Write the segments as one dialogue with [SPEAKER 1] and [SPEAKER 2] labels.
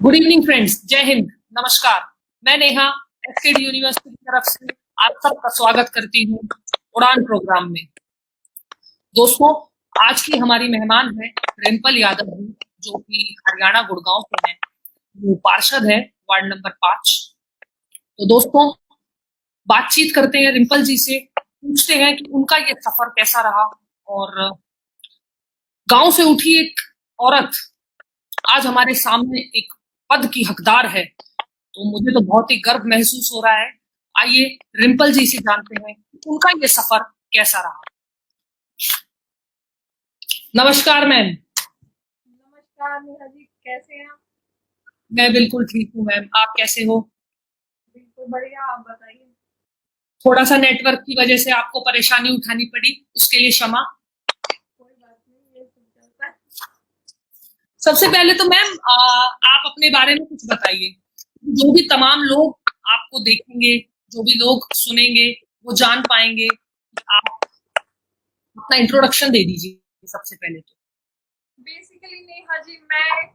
[SPEAKER 1] Good evening friends, जय हिंद, नमस्कार। मैं नेहा एसकेडी यूनिवर्सिटी की तरफ से आप सबका स्वागत करती हूँ उड़ान प्रोग्राम में। दोस्तों, आज की हमारी मेहमान है रिम्पल यादव जी, जो कि हरियाणा गुड़गांव से हैं। वो पार्षद है वार्ड नंबर 5। तो दोस्तों, बातचीत करते हैं रिम्पल जी से, पूछते हैं कि उनका ये सफर कैसा रहा और गांव से उठी एक औरत आज हमारे सामने एक पद की हकदार है। तो मुझे तो बहुत ही गर्व महसूस हो रहा है। आइए रिम्पल जी से जानते हैं कि उनका ये सफर कैसा रहा। नमस्कार मैम।
[SPEAKER 2] नमस्कार नेहा जी, कैसे हैं आप?
[SPEAKER 1] मैं बिल्कुल ठीक हूँ मैम, आप कैसे हो?
[SPEAKER 2] बिल्कुल बढ़िया, आप बताइए।
[SPEAKER 1] थोड़ा सा नेटवर्क की वजह से आपको परेशानी उठानी पड़ी, उसके लिए क्षमा।
[SPEAKER 2] कोई बात नहीं, ये सब चलता है।
[SPEAKER 1] सबसे पहले तो मैम आप अपने बारे में कुछ बताइए। जो भी तमाम लोग आपको देखेंगे, जो भी लोग सुनेंगे, वो जान पाएंगे। आप अपना इंट्रोडक्शन दे दीजिए सबसे पहले तो।
[SPEAKER 2] बेसिकली नेहा जी, मैं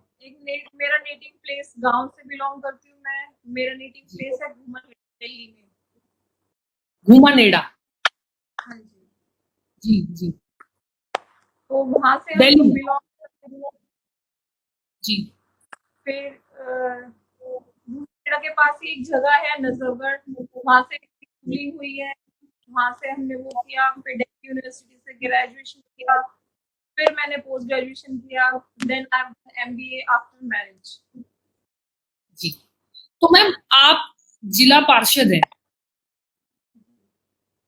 [SPEAKER 2] मेरा नेटिव प्लेस गांव से बिलोंग करती हूँ। मैं मेरा नेटिव प्लेस है घूमन, दिल्ली में।
[SPEAKER 1] घूमानेड़ा।
[SPEAKER 2] हाँ जी।
[SPEAKER 1] जी जी।
[SPEAKER 2] तो वहां से हम
[SPEAKER 1] दिल्ली
[SPEAKER 2] लोग
[SPEAKER 1] में।
[SPEAKER 2] बिलोंग करते हैं।
[SPEAKER 1] जी
[SPEAKER 2] फिर घूमनेड़ा के पास ही एक जगह है नजफगढ़, वहां से स्कूलिंग हुई है। वहां से हमने वो किया, फिर दिल्ली यूनिवर्सिटी से ग्रेजुएशन किया। फिर मैंने पोस्ट ग्रेजुएशन किया। Then I MBA after marriage.
[SPEAKER 1] जी। तो मैम, आप जिला पार्षद हैं,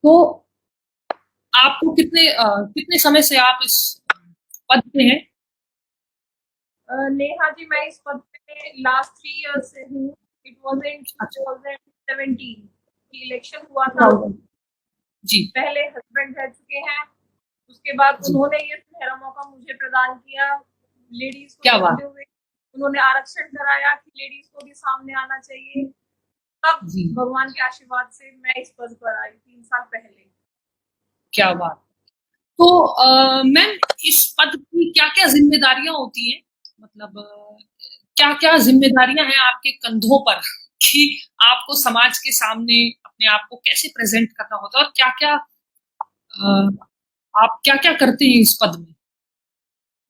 [SPEAKER 1] तो आपको कितने समय से आप इस पद पे हैं?
[SPEAKER 2] नेहा जी, मैं इस पद पे लास्ट 3 इयर्स से हूँ। इट वाज इन
[SPEAKER 1] अच्छा।
[SPEAKER 2] 2017 की इलेक्शन हुआ था।
[SPEAKER 1] जी
[SPEAKER 2] पहले हस्बैंड रह चुके हैं, उसके बाद
[SPEAKER 1] जी।
[SPEAKER 2] उन्होंने ये सुनहरा मौका मुझे प्रदान किया लेडीज को
[SPEAKER 1] क्या बात।
[SPEAKER 2] देखते हुए। उन्होंने आरक्षण कराया कि लेडीज को भी सामने आना चाहिए। तब
[SPEAKER 1] जी।
[SPEAKER 2] भगवान के आशीर्वाद से मैं इस पद पर आई 3 साल पहले।
[SPEAKER 1] क्या बात। तो मैम, इस पद की क्या क्या जिम्मेदारियां होती हैं? मतलब क्या क्या जिम्मेदारियां हैं आपके कंधों पर कि आपको समाज के सामने अपने आप को कैसे प्रेजेंट करना होता है, और क्या क्या आप क्या क्या करते हैं इस पद में?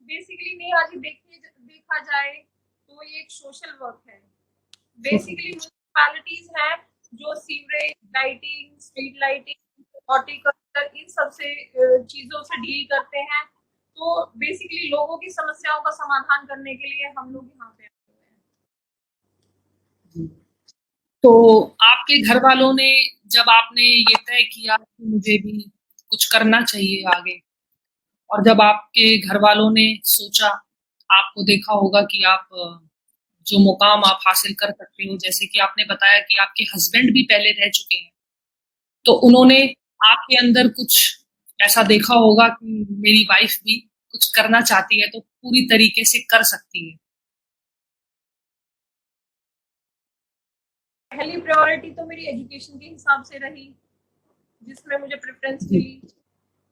[SPEAKER 2] बेसिकली नेहा जी, देखा जाए तो ये एक सोशल वर्क है। बेसिकली म्यूनिसिपैलिटीज हैं जो sewerage, lighting, street lighting, horticulture, इन सब से चीजों से डील करते हैं। तो बेसिकली लोगों की समस्याओं का समाधान करने के लिए हम लोग यहाँ पे आए हुए हैं।
[SPEAKER 1] तो आपके घर वालों ने, जब आपने ये तय किया कि मुझे भी कुछ करना चाहिए आगे, और जब आपके घर वालों ने सोचा, आपको देखा होगा कि आप जो मुकाम आप हासिल कर सकते हो, जैसे कि आपने बताया कि आपके हस्बैंड भी पहले रह चुके हैं, तो उन्होंने आपके अंदर कुछ ऐसा देखा होगा कि मेरी वाइफ भी कुछ करना चाहती है तो पूरी तरीके से कर सकती है।
[SPEAKER 2] पहली प्रायोरिटी तो मेरी एजुकेशन के हिसाब से रही, जिसमें मुझे प्रेफरेंस
[SPEAKER 1] जी
[SPEAKER 2] मिली।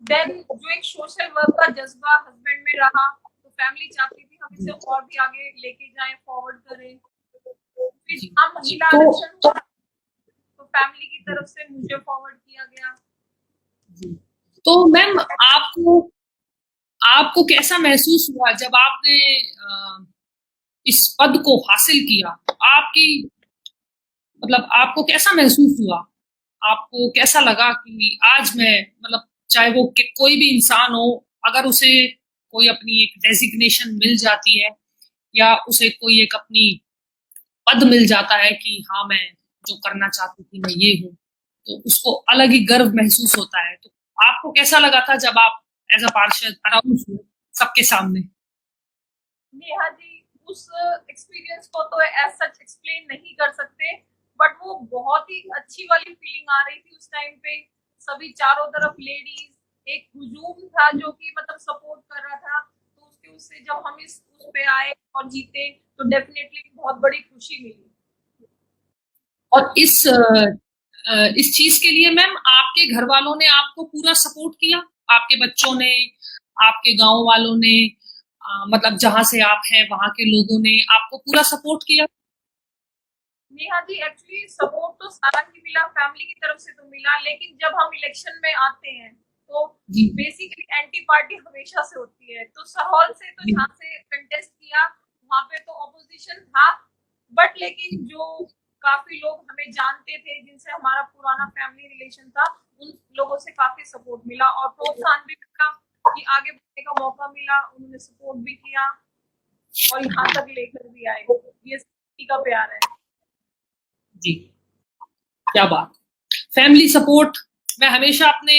[SPEAKER 2] देन जो एक सोशल वर्क का जज्बा हस्बैंड में रहा, तो फैमिली चाहती थी हम इसे
[SPEAKER 1] जी
[SPEAKER 2] और भी आगे लेके जाएं, फॉरवर्ड करें। फिर
[SPEAKER 1] जी।
[SPEAKER 2] जहाँ महिला
[SPEAKER 1] तो
[SPEAKER 2] आरक्षण हुआ, तो फैमिली की तरफ से मुझे फॉरवर्ड किया गया।
[SPEAKER 1] जी। तो मैम, आपको आपको कैसा महसूस हुआ जब आपने इस पद को हासिल किया? आपकी, मतलब आपको कैसा महसूस हुआ? आपको कैसा लगा कि आज मैं, मतलब चाहे वो कोई भी इंसान हो, अगर उसे कोई अपनी एक डेजिग्नेशन मिल जाती है, या उसे कोई एक अपनी पद मिल जाता है कि हाँ, मैं जो करना चाहती थी मैं ये हूँ, तो उसको अलग ही गर्व महसूस होता है। तो आपको कैसा लगा था जब आप एज अ पार्षद अनाउंस हुए सबके सामने?
[SPEAKER 2] नेहा जी, उस एक्सपीरियंस को तो एज सच एक्सप्लेन नहीं कर सकते, बट वो बहुत ही अच्छी वाली फीलिंग आ रही थी उस टाइम पे। सभी चारों तरफ लेडीज, एक हुजूम था जो कि मतलब सपोर्ट कर रहा था। तो उससे जब हम इस उस पे आए और जीते, तो डेफिनेटली बहुत बड़ी खुशी मिली।
[SPEAKER 1] और इस चीज के लिए मैम, आपके घर वालों ने आपको पूरा सपोर्ट किया? आपके बच्चों ने, आपके गांव वालों ने, मतलब जहां से आप हैं वहां के लोगों ने आपको पूरा सपोर्ट किया?
[SPEAKER 2] नेहा जी, एक्चुअली सपोर्ट तो सारा ही मिला, फैमिली की तरफ से तो मिला, लेकिन जब हम इलेक्शन में आते हैं तो
[SPEAKER 1] जी
[SPEAKER 2] बेसिकली एंटी पार्टी हमेशा से होती है। तो सहौल से तो
[SPEAKER 1] जी
[SPEAKER 2] जहाँ से कंटेस्ट किया वहां पे तो ऑपोजिशन था, बट लेकिन जो काफी लोग हमें जानते थे, जिनसे हमारा पुराना फैमिली रिलेशन था, उन लोगों से काफी सपोर्ट मिला और प्रोत्साहन भी मिला कि आगे बढ़ने का मौका मिला। उन्होंने सपोर्ट भी किया और यहाँ तक लेकर भी आए। ये सभी का प्यार है।
[SPEAKER 1] जी, क्या बात। फैमिली सपोर्ट मैं हमेशा अपने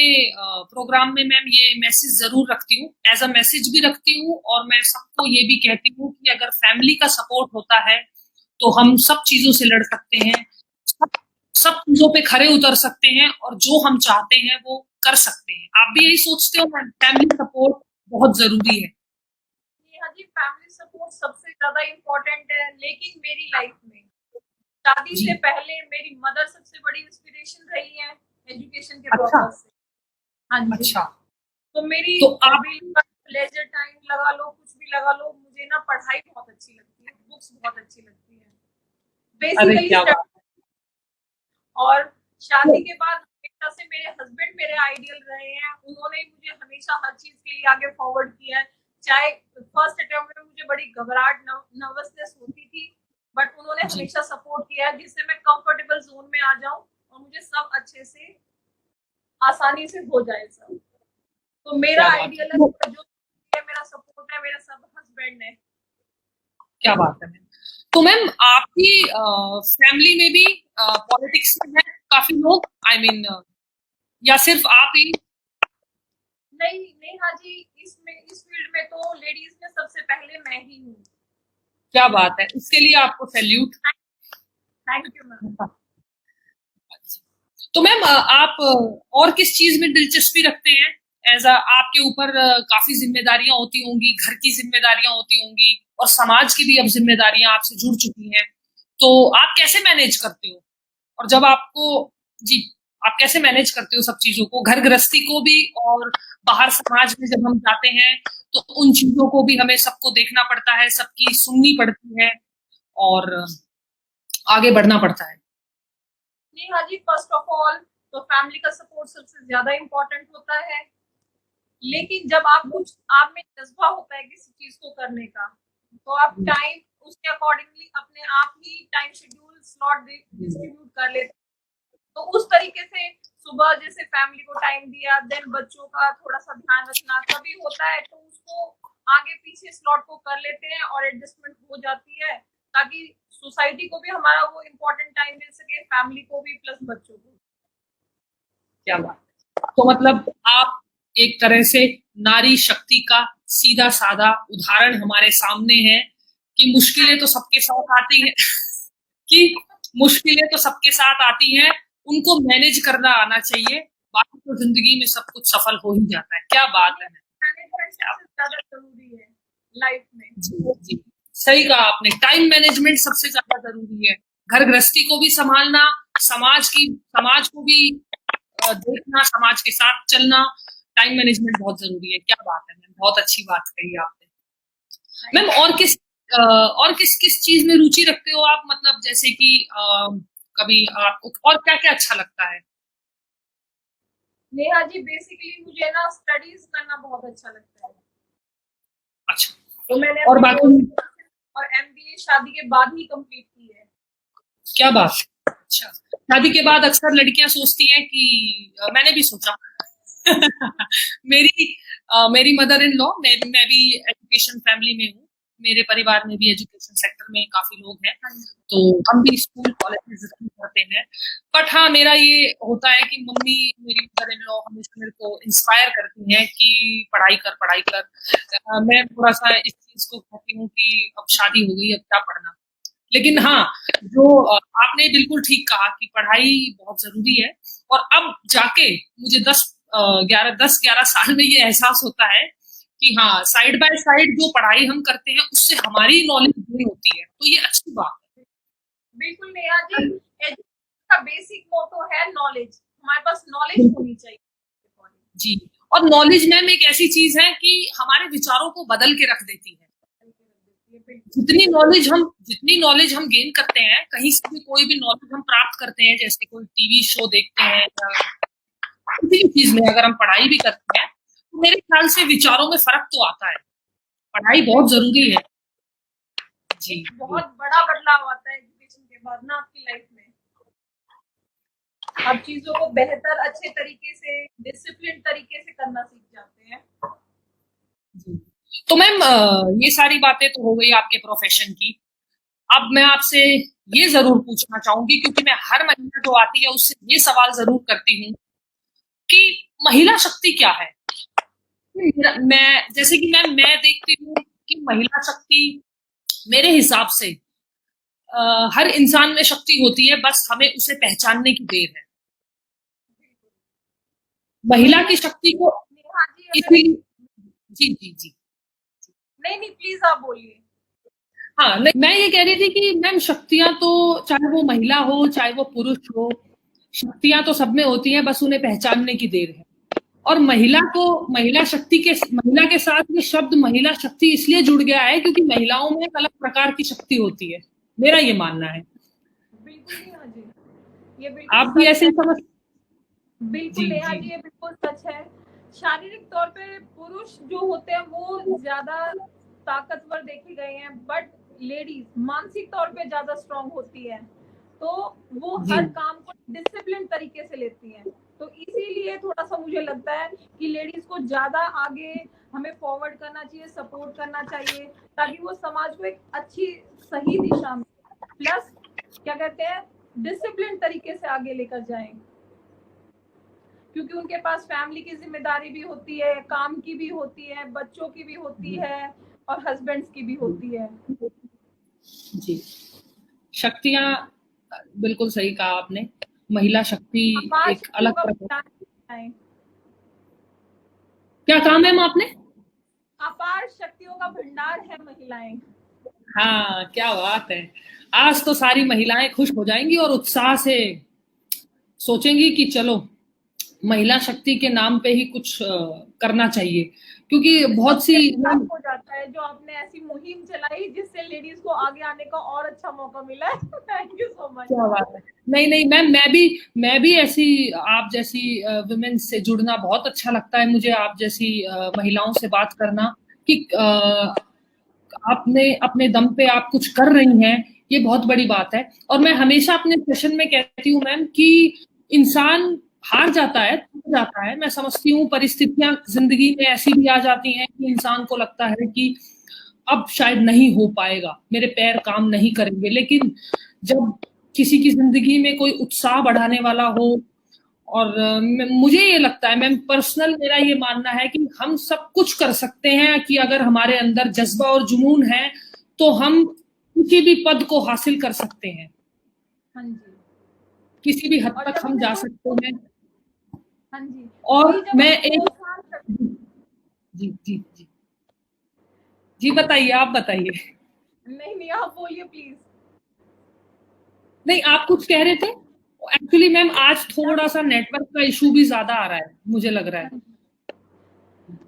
[SPEAKER 1] प्रोग्राम में मैम ये मैसेज जरूर रखती हूँ, एज अ मैसेज भी रखती हूँ, और मैं सबको ये भी कहती हूँ कि अगर फैमिली का सपोर्ट होता है तो हम सब चीजों से लड़ सकते हैं, सब सब चीजों पे खरे उतर सकते हैं, और जो हम चाहते हैं वो कर सकते हैं। आप भी यही सोचते हो मैम? फैमिली सपोर्ट बहुत जरूरी है।
[SPEAKER 2] हाँ जी, फैमिली सपोर्ट सबसे ज्यादा इम्पोर्टेंट है, लेकिन मेरी लाइफ में शादी
[SPEAKER 1] जी
[SPEAKER 2] से पहले मेरी मदर सबसे बड़ी इंस्पिरेशन रही है, एजुकेशन के
[SPEAKER 1] अच्छा
[SPEAKER 2] पर्पज से। हाँ जी।
[SPEAKER 1] अच्छा।
[SPEAKER 2] तो मेरी
[SPEAKER 1] तो आप
[SPEAKER 2] हॉबी, लेजर टाइम लगा लो, कुछ भी लगा लो, मुझे ना पढ़ाई बहुत अच्छी लगती है, बुक्स बहुत अच्छी लगती है,
[SPEAKER 1] अरे
[SPEAKER 2] बेसिकली
[SPEAKER 1] क्या बात।
[SPEAKER 2] स्टडी। और
[SPEAKER 1] तो
[SPEAKER 2] शादी के बाद हमेशा से मेरे हस्बैंड मेरे आइडियल रहे हैं। उन्होंने मुझे हमेशा हर चीज के लिए आगे फॉरवर्ड किया है। चाहे फर्स्ट अटेम्प्ट में मुझे बड़ी घबराहट, नर्वसनेस होती थी, बट उन्होंने
[SPEAKER 1] जी
[SPEAKER 2] हमेशा सपोर्ट किया है, जिससे मैं कंफर्टेबल जोन में आ जाऊं और मुझे सब अच्छे से आसानी से हो जाए सब। तो मेरा
[SPEAKER 1] क्या बात
[SPEAKER 2] आइडियल
[SPEAKER 1] है।
[SPEAKER 2] है, जो है मेरा सपोर्ट है, मेरा सब हस्बैंड है।
[SPEAKER 1] क्या बात है मैम। तो मैम आपकी फैमिली में भी पॉलिटिक्स में है काफी लोग, आई मीन या सिर्फ आप ही?
[SPEAKER 2] नहीं नहीं, हाँ जी, इसमें इस फील्ड में तो लेडीज में सबसे पहले मैं ही हूँ।
[SPEAKER 1] क्या बात है, इसके लिए आपको सैल्यूट।
[SPEAKER 2] Thank you ma'am.
[SPEAKER 1] तो मैम आप और किस चीज में दिलचस्पी रखते हैं? एज आपके ऊपर काफी जिम्मेदारियां होती होंगी, घर की जिम्मेदारियां होती होंगी, और समाज की भी अब जिम्मेदारियां आपसे जुड़ चुकी हैं, तो आप कैसे मैनेज करते हो? और जब आपको, जी, आप कैसे मैनेज करते हो सब चीजों को, घर गृहस्थी को भी, और बाहर समाज में जब हम जाते हैं तो उन चीजों को भी हमें सबको देखना पड़ता है, सबकी सुननी पड़ती है, और आगे बढ़ना पड़ता है।
[SPEAKER 2] जी हाँ जी, फर्स्ट ऑफ ऑल तो फैमिली का सपोर्ट सबसे ज्यादा इम्पोर्टेंट होता है, लेकिन जब आप कुछ, आप में जज्बा होता है किसी चीज को करने का, तो आप टाइम उसके अकॉर्डिंगली अपने आप ही टाइम शेड्यूल स्लॉट डिस्ट्रीब्यूट कर लेते हैं। तो उस तरीके से सुबह जैसे फैमिली को टाइम दिया, देन बच्चों का थोड़ा सा ध्यान रखना कभी होता है, तो उसको आगे पीछे स्लॉट को कर लेते हैं और एडजस्टमेंट हो जाती है, ताकि सोसाइटी को भी हमारा वो इम्पोर्टेंट टाइम मिल सके, फैमिली को भी प्लस बच्चों को।
[SPEAKER 1] क्या बात है। तो मतलब आप एक तरह से नारी शक्ति का सीधा साधा उदाहरण हमारे सामने है, कि मुश्किलें तो सबके साथ आती हैं कि मुश्किलें तो सबके साथ आती हैं, उनको मैनेज करना आना चाहिए, बाकी तो जिंदगी में सब कुछ सफल हो ही जाता है। क्या बात है।
[SPEAKER 2] मैनेजमेंट
[SPEAKER 1] क्या,
[SPEAKER 2] सबसे ज्यादा जरूरी है लाइफ में।
[SPEAKER 1] जी जी, सही कहा आपने, टाइम मैनेजमेंट सबसे ज्यादा जरूरी है। घर गृहस्थी को भी संभालना, समाज को भी देखना, समाज के साथ चलना, टाइम मैनेजमेंट बहुत जरूरी है। क्या बात है मैम, बहुत अच्छी बात कही आपने। मैम और किस किस चीज में रुचि रखते हो आप, मतलब जैसे कि कभी आपको और क्या क्या अच्छा लगता है?
[SPEAKER 2] नेहा जी, बेसिकली मुझे ना स्टडीज करना बहुत अच्छा लगता है।
[SPEAKER 1] अच्छा।
[SPEAKER 2] तो मैंने
[SPEAKER 1] और
[SPEAKER 2] अपनी
[SPEAKER 1] बाकी?
[SPEAKER 2] कोर्स और एमबीए शादी के बाद ही कंप्लीट की है।
[SPEAKER 1] क्या बात है। अच्छा, शादी के बाद अक्सर लड़कियां सोचती हैं कि मैंने भी सोचा मेरी मेरी मदर इन लॉ, मैं भी एजुकेशन फैमिली में हूँ, मेरे परिवार में भी एजुकेशन सेक्टर में काफी लोग हैं,
[SPEAKER 2] हाँ जी।
[SPEAKER 1] तो हम भी स्कूल कॉलेजेस रन करते हैं। बट हाँ, मेरा ये होता है कि मम्मी, मेरी मदर इन लॉ हमेशा मेरे को इंस्पायर करती हैं कि पढ़ाई कर पढ़ाई कर। मैं थोड़ा सा इस चीज को कहती हूँ कि अब शादी हो गई, अब क्या पढ़ना। लेकिन हाँ, जो आपने बिल्कुल ठीक कहा कि पढ़ाई बहुत जरूरी है, और अब जाके मुझे 10-11 साल में ये एहसास होता है कि हाँ, साइड बाय साइड जो पढ़ाई हम करते हैं उससे हमारी नॉलेज गेन होती है, तो ये अच्छी बात है।
[SPEAKER 2] बिल्कुल नेहा जी, एजुकेशन का बेसिक मोटो है नॉलेज। हमारे पास नॉलेज
[SPEAKER 1] बिल्कुल।
[SPEAKER 2] होनी चाहिए।
[SPEAKER 1] जी। और नॉलेज मैम एक ऐसी चीज है कि हमारे विचारों को बदल के रख देती है। जितनी नॉलेज हम गेन करते हैं, कहीं से भी कोई भी नॉलेज हम प्राप्त करते हैं, जैसे कोई टीवी शो देखते हैं या किसी भी चीज में अगर हम पढ़ाई भी करते हैं, तो मेरे ख्याल से विचारों में फर्क तो आता है। पढ़ाई बहुत जरूरी है जी।
[SPEAKER 2] बहुत बड़ा बदलाव आता है एजुकेशन के बाद ना आपकी लाइफ में। आप चीजों को बेहतर अच्छे तरीके से डिसिप्लिन तरीके से करना सीख जाते हैं
[SPEAKER 1] जी। तो मैम ये सारी बातें तो हो गई आपके प्रोफेशन की। अब मैं आपसे ये जरूर पूछना चाहूंगी, क्योंकि मैं हर महिला जो आती है उससे ये सवाल जरूर करती हूँ कि महिला शक्ति क्या है। मैं जैसे कि मैं देखती हूँ कि महिला शक्ति मेरे हिसाब से हर इंसान में शक्ति होती है, बस हमें उसे पहचानने की देर है। महिला की शक्ति को
[SPEAKER 2] नेहा जी अगर
[SPEAKER 1] इसीलिए जी जी जी
[SPEAKER 2] नहीं प्लीज आप बोलिए।
[SPEAKER 1] हाँ, नहीं, मैं ये कह रही थी कि मैम शक्तियां तो चाहे वो महिला हो चाहे वो पुरुष हो, शक्तियां तो सब में होती हैं, बस उन्हें पहचानने की देर है। और महिला के साथ ये शब्द महिला शक्ति इसलिए जुड़ गया है क्योंकि महिलाओं में एक अलग प्रकार की शक्ति होती है, मेरा ये मानना है।
[SPEAKER 2] बिल्कुल नेहा जी, ये बिल्कुल
[SPEAKER 1] आप भी
[SPEAKER 2] सच
[SPEAKER 1] ऐसे
[SPEAKER 2] है।
[SPEAKER 1] समझ
[SPEAKER 2] बिल्कुल
[SPEAKER 1] जी
[SPEAKER 2] नेहा
[SPEAKER 1] जी
[SPEAKER 2] जी, ये बिल्कुल सच है। शारीरिक तौर पे पुरुष जो होते हैं वो ज्यादा ताकतवर देखे गए हैं, बट लेडीज मानसिक तौर पे ज्यादा स्ट्रांग होती है, तो वो
[SPEAKER 1] जी
[SPEAKER 2] हर काम को डिसिप्लिन तरीके से लेती हैं। तो इसीलिए थोड़ा सा मुझे लगता है कि लेडीज को ज्यादा आगे हमें फॉरवर्ड करना चाहिए, सपोर्ट करना चाहिए, ताकि वो समाज को एक अच्छी सही दिशा में प्लस क्या कहते हैं डिसिप्लिन तरीके से आगे लेकर जाएं, क्योंकि उनके पास फैमिली की जिम्मेदारी भी होती है, काम की भी होती है, बच्चों की भी होती है और हस्बैंड्स की भी होती है।
[SPEAKER 1] जी शक्तियां बिल्कुल सही कहा आपने। महिला शक्ति
[SPEAKER 2] अपार
[SPEAKER 1] एक
[SPEAKER 2] शक्तियों
[SPEAKER 1] अलग
[SPEAKER 2] का
[SPEAKER 1] प्रकार।
[SPEAKER 2] भंडार है,
[SPEAKER 1] क्या कहा मैम आपने?
[SPEAKER 2] अपार शक्तियों का भंडार है महिलाएं।
[SPEAKER 1] हाँ, क्या बात है। आज तो सारी महिलाएं खुश हो जाएंगी और उत्साह से सोचेंगी कि चलो महिला शक्ति के नाम पे ही कुछ करना चाहिए, क्योंकि बहुत सी
[SPEAKER 2] साफ हो जाता है जो आपने ऐसी मुहिम चलाई जिससे लेडीज को आगे आने का और अच्छा मौका मिला है। Thank you so much.
[SPEAKER 1] क्या बात है। नहीं नहीं मैम, मैं भी ऐसी आप जैसी वुमेन से जुड़ना बहुत अच्छा लगता है मुझे, आप जैसी महिलाओं से बात करना कि आपने अपने दम पे आप कुछ कर रही हैं, ये बहुत बड़ी बात है। और मैं हमेशा अपने सेशन में कहती हूँ मैम कि इंसान हार जाता है, थक जाता है। मैं समझती हूँ परिस्थितियां जिंदगी में ऐसी भी आ जाती हैं कि इंसान को लगता है कि अब शायद नहीं हो पाएगा, मेरे पैर काम नहीं करेंगे, लेकिन जब किसी की जिंदगी में कोई उत्साह बढ़ाने वाला हो, और मुझे ये लगता है मैम, पर्सनल मेरा ये मानना है कि हम सब कुछ कर सकते हैं कि अगर हमारे अंदर जज्बा और जुनून है तो हम किसी भी पद को हासिल कर सकते हैं।
[SPEAKER 2] हाँ जी,
[SPEAKER 1] किसी भी हद
[SPEAKER 2] और
[SPEAKER 1] तक
[SPEAKER 2] जब
[SPEAKER 1] हम
[SPEAKER 2] हमें
[SPEAKER 1] जा
[SPEAKER 2] वो
[SPEAKER 1] सकते हैं।
[SPEAKER 2] हाँ जी,
[SPEAKER 1] और
[SPEAKER 2] वही जब
[SPEAKER 1] मैं
[SPEAKER 2] हम
[SPEAKER 1] एक जी जी जी जी बताइए, आप बताइए।
[SPEAKER 2] नहीं आप बोलिए प्लीज।
[SPEAKER 1] नहीं, आप कुछ कह रहे थे। एक्चुअली मैम आज थोड़ा सा नेटवर्क का इशू भी ज्यादा आ रहा है, मुझे लग रहा है।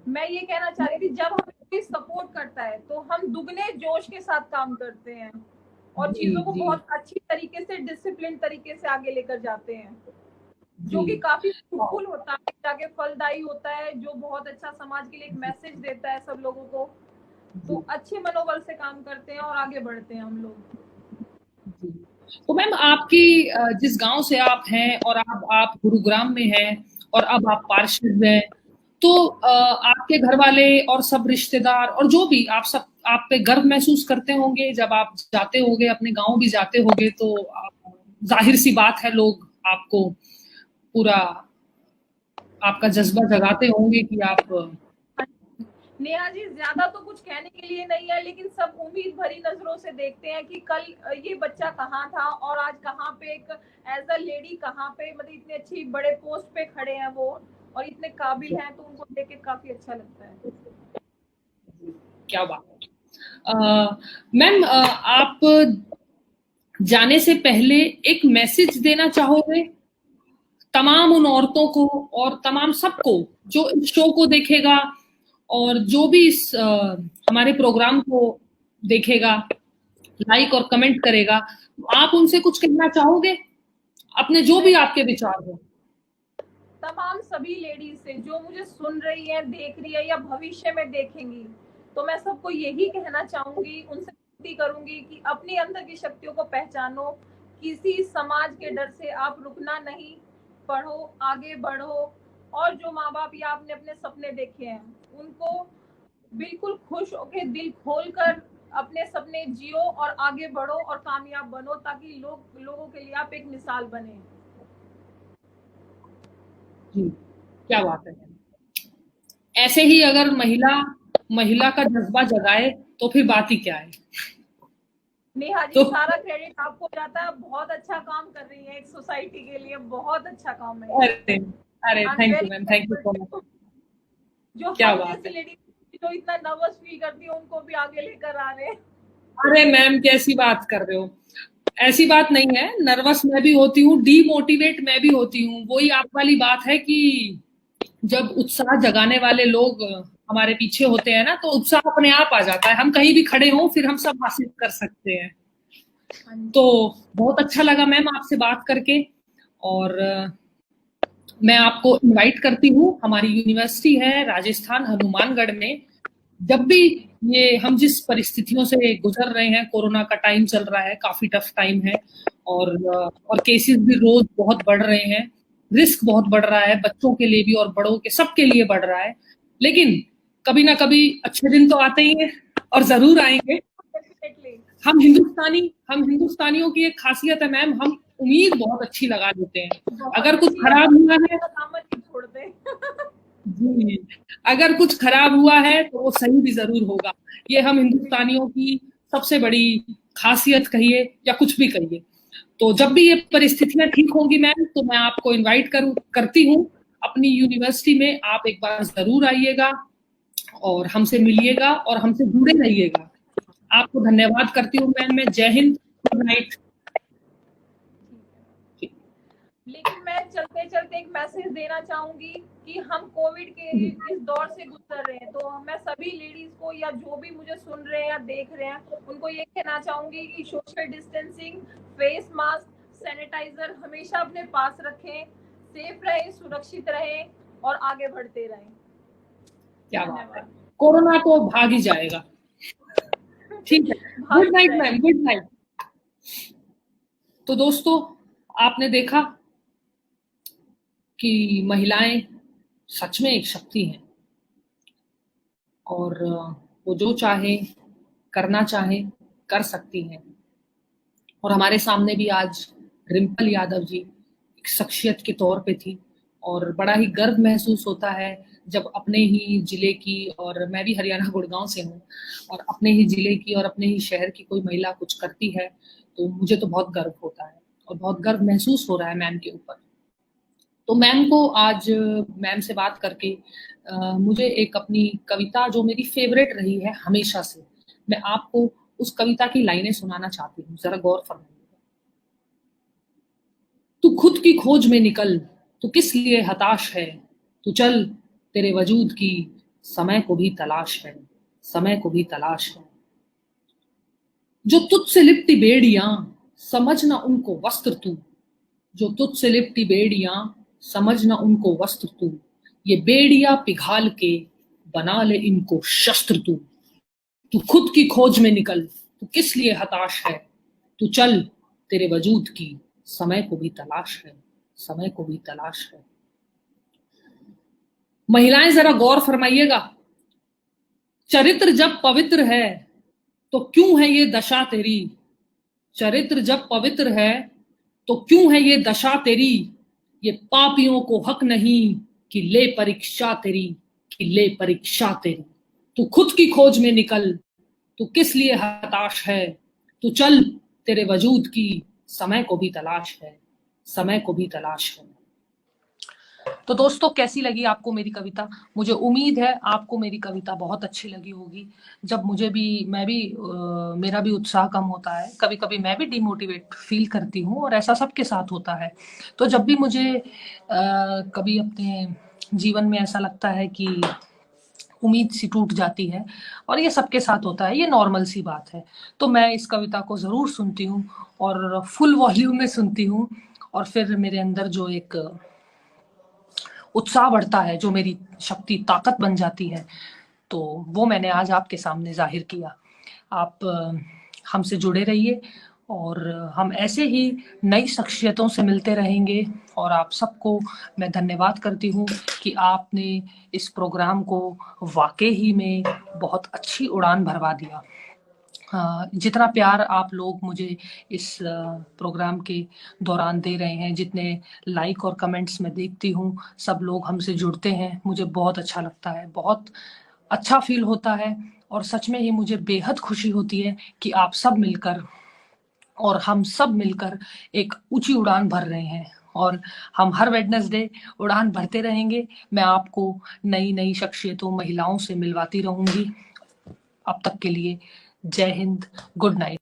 [SPEAKER 2] मैं ये कहना चाह रही थी जब हमें कोई सपोर्ट करता है तो हम दुगने जोश के साथ काम करते हैं और
[SPEAKER 1] जी
[SPEAKER 2] चीजों को
[SPEAKER 1] जी
[SPEAKER 2] बहुत अच्छी तरीके से डिसिप्लिन तरीके से आगे लेकर जाते हैं, जो
[SPEAKER 1] जी
[SPEAKER 2] कि काफी फ्रूटफुल होता है, जाके फलदायी होता है, जो बहुत अच्छा समाज के लिए एक मैसेज देता है सब लोगों को। तो
[SPEAKER 1] जी
[SPEAKER 2] अच्छे मनोबल से काम करते हैं और आगे बढ़ते हैं हम लोग।
[SPEAKER 1] जी। तो मैम आपकी जिस गांव से आप हैं और आप गुरुग्राम में हैं और अब आप पार्षद हैं, तो आपके घर वाले और सब रिश्तेदार और जो भी आप सब आप पे गर्व महसूस करते होंगे जब आप जाते होंगे, अपने गांव भी जाते होंगे, तो जाहिर सी बात है लोग आपको पूरा आपका जज्बा जगाते होंगे कि आप
[SPEAKER 2] नेहा जी ज्यादा तो कुछ कहने के लिए नहीं है, लेकिन सब उम्मीद भरी नजरों से देखते हैं कि कल ये बच्चा कहाँ था और आज कहाँ पे एक एज अ लेडी कहाँ पे, मतलब इतने अच्छी बड़े पोस्ट पे खड़े हैं वो और इतने काबिल हैं, तो उनको देख के काफी अच्छा लगता है।
[SPEAKER 1] क्या बात है। मैम आप जाने से पहले एक मैसेज देना चाहोगे तमाम उन औरतों को और तमाम सबको जो इस शो को देखेगा और जो भी इस हमारे प्रोग्राम को देखेगा, लाइक और कमेंट करेगा, आप उनसे कुछ कहना चाहोगे? अपने जो भी आपके विचार हो।
[SPEAKER 2] तमाम सभी लेडीज से जो मुझे सुन रही है, देख रही है या भविष्य में देखेंगी, तो मैं सबको यही कहना चाहूंगी, उनसे विनती करूंगी कि अपनी अंदर की शक्तियों को पहचानो। किसी समाज के डर से आप रुकना नहीं, पढ़ो, आगे बढ़ो। और जो माँ बाप या आपने अपने सपने देखे हैं, उनको बिल्कुल खुश होकर दिल खोलकर अपने सपने जियो और आगे बढ़ो और कामयाब बनो, ताकि लोगों के लिए आप एक मिसाल बने।
[SPEAKER 1] जी, क्या बात है। ऐसे ही अगर महिला का जज्बा जगाए तो फिर बात ही क्या है।
[SPEAKER 2] नेहा जी,
[SPEAKER 1] तो
[SPEAKER 2] सारा क्रेडिट आपको जाता है। बहुत अच्छा काम कर रही है एक सोसाइटी के लिए, बहुत अच्छा काम है।
[SPEAKER 1] अरे अरे,
[SPEAKER 2] I am
[SPEAKER 1] thank you
[SPEAKER 2] very
[SPEAKER 1] ma'am, thank you so much.
[SPEAKER 2] जो
[SPEAKER 1] क्या
[SPEAKER 2] हम
[SPEAKER 1] बात
[SPEAKER 2] जैसी
[SPEAKER 1] है।
[SPEAKER 2] लेडी जो इतना नर्वस फील करती है, उनको भी आगे लेकर आ रहे हैं।
[SPEAKER 1] अरे मैम, कैसी बात कर रहे हो? ऐसी बात नहीं है, नर्वस मैं भी होती हूँ, डीमोटिवेट मैं भी होती हूँ। वही आप वाली बात है कि जब उत्साह जगाने वाले लोग हमारे पीछे होते हैं ना, तो उत्साह अपने आप आ जाता है। हम कहीं भी खड़े हों, फिर हम सब हासिल कर सकते हैं। तो बहुत अच्छा लगा मैम आपसे बात करके, और मैं आपको इनवाइट करती हूँ। हमारी यूनिवर्सिटी है राजस्थान हनुमानगढ़ में। जब भी ये हम जिस परिस्थितियों से गुजर रहे हैं, कोरोना का टाइम चल रहा है, काफी टफ टाइम है, और केसेस भी रोज बहुत बढ़ रहे हैं, रिस्क बहुत बढ़ रहा है, बच्चों के लिए भी और बड़ों के सबके लिए बढ़ रहा है। लेकिन कभी ना कभी अच्छे दिन तो आते ही हैं, और जरूर आएंगे।
[SPEAKER 2] डेफिनेटली।
[SPEAKER 1] हम हिंदुस्तानियों की एक खासियत है मैम, हम उम्मीद बहुत अच्छी लगा देते हैं।
[SPEAKER 2] बहुत
[SPEAKER 1] अगर कुछ
[SPEAKER 2] अच्छी है,
[SPEAKER 1] खराब हुआ है,
[SPEAKER 2] दामन नहीं छोड़ते।
[SPEAKER 1] जी, अगर कुछ खराब हुआ है तो वो सही भी जरूर होगा। ये हम हिंदुस्तानियों की सबसे बड़ी खासियत कहिए या कुछ भी कहिए। तो जब भी ये परिस्थितियां ठीक होंगी मैम, तो मैं आपको इनवाइट करती हूँ अपनी यूनिवर्सिटी में। आप एक बार जरूर आइएगा और हमसे मिलिएगा और हमसे जुड़े रहिएगा। आपको धन्यवाद करती हूँ मैम। मैं जय हिंद, गुड नाइट।
[SPEAKER 2] लेकिन मैं चलते चलते एक मैसेज देना चाहूंगी कि हम कोविड के इस दौर से गुजर रहे हैं, तो मैं सभी लेडीज को या जो भी मुझे सुन रहे हैं या देख रहे हैं, उनको ये कहना चाहूंगी कि social distancing, face mask, sanitiser हमेशा अपने पास रखें, सेफ रहें, सुरक्षित रहें और आगे बढ़ते रहें।
[SPEAKER 1] क्या बात है, कोरोना तो भाग ही जाएगा। ठीक है, good night ma'am, good night. तो दोस्तों, आपने देखा कि महिलाएं सच में एक शक्ति हैं, और वो जो चाहे करना चाहे कर सकती हैं। और हमारे सामने भी आज रिंपल यादव जी एक शख्सियत के तौर पे थी, और बड़ा ही गर्व महसूस होता है जब अपने ही जिले की, और मैं भी हरियाणा गुड़गांव से हूँ, और अपने ही जिले की और अपने ही शहर की कोई महिला कुछ करती है, तो मुझे तो बहुत गर्व होता है और बहुत गर्व महसूस हो रहा है मैम के ऊपर। तो मैम को आज, मैम से बात करके मुझे एक अपनी कविता जो मेरी फेवरेट रही है हमेशा से, मैं आपको उस कविता की लाइनें सुनाना चाहती हूँ, जरा गौर फरमाइए। तू खुद की खोज में निकल, तू किस लिए हताश है, तू चल, तेरे वजूद की समय को भी तलाश है, समय को भी तलाश है। जो तुझसे लिपटी बेड़ियां, समझना उनको वस्त्र तू, जो तुझसे लिपटी बेड़ियां, समझना उनको वस्त्र तू, ये बेड़ियां पिघाल के बना ले इनको शस्त्र तू। तू खुद की खोज में निकल, तू किस लिए हताश है, तू चल, तेरे वजूद की समय को भी तलाश है, समय को भी तलाश है। महिलाएं जरा गौर फरमाइएगा, चरित्र जब पवित्र है तो क्यों है ये दशा तेरी, चरित्र जब पवित्र है तो क्यों है ये दशा तेरी, ये पापियों को हक नहीं कि ले परीक्षा तेरी, कि ले परीक्षा तेरी। तू खुद की खोज में निकल, तू किस लिए हताश है, तू चल, तेरे वजूद की समय को भी तलाश है, समय को भी तलाश है। तो दोस्तों, कैसी लगी आपको मेरी कविता? मुझे उम्मीद है आपको मेरी कविता बहुत अच्छी लगी होगी। जब मेरा भी उत्साह कम होता है, कभी कभी मैं भी डिमोटिवेट फील करती हूँ, और ऐसा सबके साथ होता है। तो जब भी मुझे कभी अपने जीवन में ऐसा लगता है कि उम्मीद सी टूट जाती है, और ये सबके साथ होता है, ये नॉर्मल सी बात है, तो मैं इस कविता को ज़रूर सुनती हूँ, और फुल वॉल्यूम में सुनती हूँ। और फिर मेरे अंदर जो एक उत्साह बढ़ता है, जो मेरी शक्ति ताकत बन जाती है, तो वो मैंने आज आपके सामने जाहिर किया। आप हमसे जुड़े रहिए, और हम ऐसे ही नई शख्सियतों से मिलते रहेंगे। और आप सबको मैं धन्यवाद करती हूँ कि आपने इस प्रोग्राम को वाकई ही में बहुत अच्छी उड़ान भरवा दिया। जितना प्यार आप लोग मुझे इस प्रोग्राम के दौरान दे रहे हैं, जितने लाइक और कमेंट्स मैं देखती हूँ, सब लोग हमसे जुड़ते हैं, मुझे बहुत अच्छा लगता है, बहुत अच्छा फील होता है। और सच में ही मुझे बेहद खुशी होती है कि आप सब मिलकर, और हम सब मिलकर एक ऊंची उड़ान भर रहे हैं, और हम हर वेडनेसडे उड़ान भरते रहेंगे। मैं आपको नई नई शख्सियतों, महिलाओं से मिलवाती रहूंगी। अब तक के लिए जय हिंद, गुड नाइट।